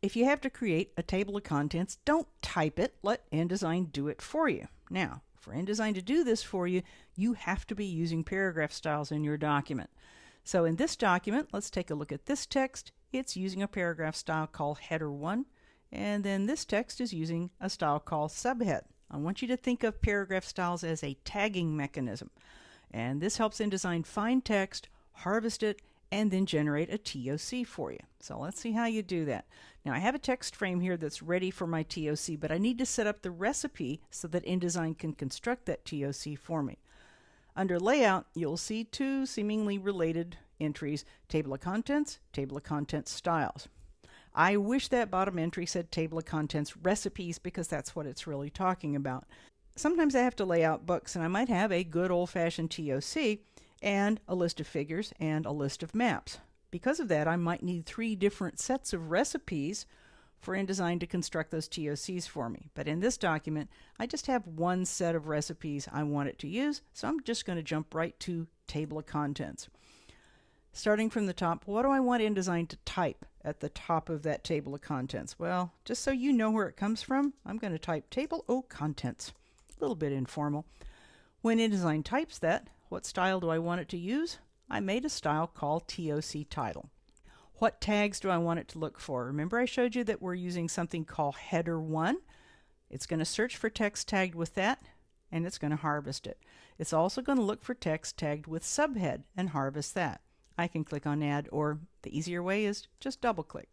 if you have to create a table of contents, don't type it. Let InDesign do it for you. Now, for InDesign to do this for you, you have to be using paragraph styles in your document. So in this document, let's take a look at this text. It's using a paragraph style called header 1, and then this text is using a style called subhead. I want you to think of paragraph styles as a tagging mechanism, and this helps InDesign find text, harvest it, and then generate a TOC for you. So let's see how you do that. Now I have a text frame here that's ready for my TOC, but I need to set up the recipe so that InDesign can construct that TOC for me. Under Layout, you'll see two seemingly related entries, Table of Contents, Table of Contents Styles. I wish that bottom entry said Table of Contents Recipes because that's what it's really talking about. Sometimes I have to lay out books and I might have a good old-fashioned TOC and a list of figures and a list of maps. Because of that, I might need 3 different sets of recipes for InDesign to construct those TOCs for me. But in this document, I just have one set of recipes I want it to use, so I'm just going to jump right to Table of Contents. Starting from the top, what do I want InDesign to type at the top of that Table of Contents? Well, just so you know where it comes from, I'm going to type Table of Contents. A little bit informal. When InDesign types that, what style do I want it to use? I made a style called TOC Title. What tags do I want it to look for? Remember I showed you that we're using something called header 1. It's going to search for text tagged with that, and it's going to harvest it. It's also going to look for text tagged with subhead and harvest that. I can click on Add, or the easier way is just double click.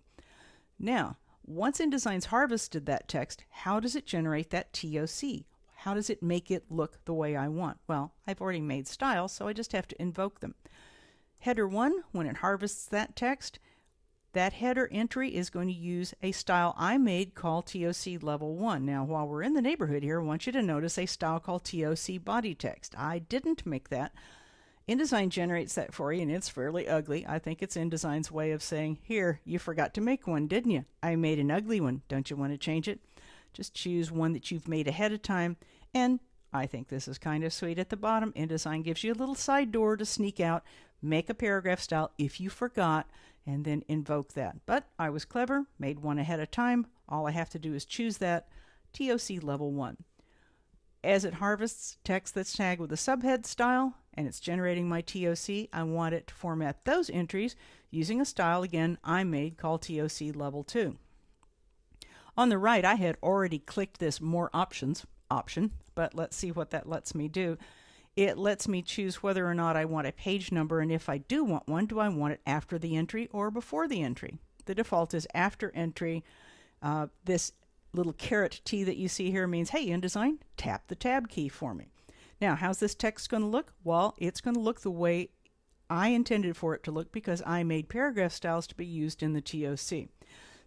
Now, once InDesign's harvested that text, how does it generate that TOC? How does it make it look the way I want? Well, I've already made styles, so I just have to invoke them. Header 1, when it harvests that text, that header entry is going to use a style I made called TOC Level 1. Now, while we're in the neighborhood here, I want you to notice a style called Toc Body Text. I didn't make that. InDesign generates that for you, and it's fairly ugly. I think it's InDesign's way of saying, here, you forgot to make one, didn't you? I made an ugly one. Don't you want to change it? Just choose one that you've made ahead of time, and I think this is kind of sweet. At the bottom, InDesign gives you a little side door to sneak out, make a paragraph style if you forgot, and then invoke that. But I was clever, made one ahead of time. All I have to do is choose that, TOC Level 1. As it harvests text that's tagged with a subhead style, and it's generating my TOC, I want it to format those entries using a style, again, I made called TOC Level 2. On the right, I had already clicked this More Options option, but let's see what that lets me do. It lets me choose whether or not I want a page number, and if I do want one, do I want it after the entry or before the entry? The default is after entry. This little caret T that you see here means, hey, InDesign, tap the tab key for me. Now, how's this text going to look? Well, it's going to look the way I intended for it to look because I made paragraph styles to be used in the TOC.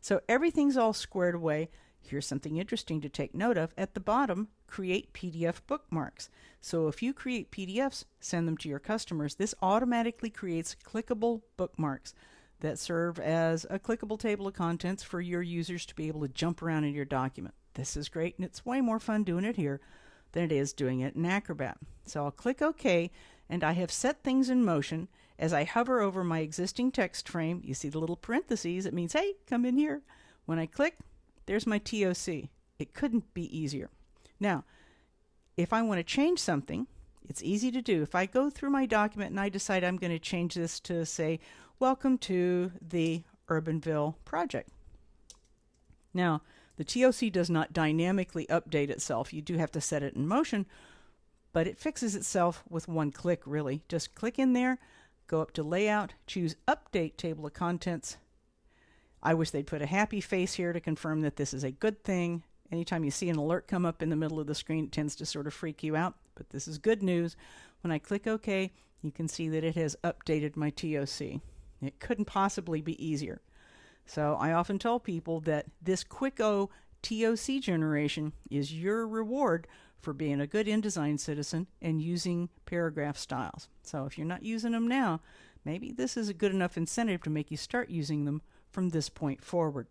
So everything's all squared away. Here's something interesting to take note of. At the bottom, create PDF bookmarks. So if you create PDFs, send them to your customers, this automatically creates clickable bookmarks that serve as a clickable table of contents for your users to be able to jump around in your document. This is great, and it's way more fun doing it here than it is doing it in Acrobat. So I'll click OK, and I have set things in motion. As I hover over my existing text frame, you see the little parentheses. It means, hey, come in here. When I click, there's my TOC. It couldn't be easier. Now, if I want to change something, it's easy to do. If I go through my document and I decide I'm going to change this to, say, welcome to the Urbanville project. Now, the TOC does not dynamically update itself. You do have to set it in motion, but it fixes itself with one click, really. Just click in there, go up to Layout, choose Update Table of Contents. I wish they'd put a happy face here to confirm that this is a good thing. Anytime you see an alert come up in the middle of the screen, it tends to sort of freak you out, but this is good news. When I click OK, you can see that it has updated my TOC. It couldn't possibly be easier. So I often tell people that this quick-o TOC generation is your reward for being a good InDesign citizen and using paragraph styles. So if you're not using them now, maybe this is a good enough incentive to make you start using them from this point forward.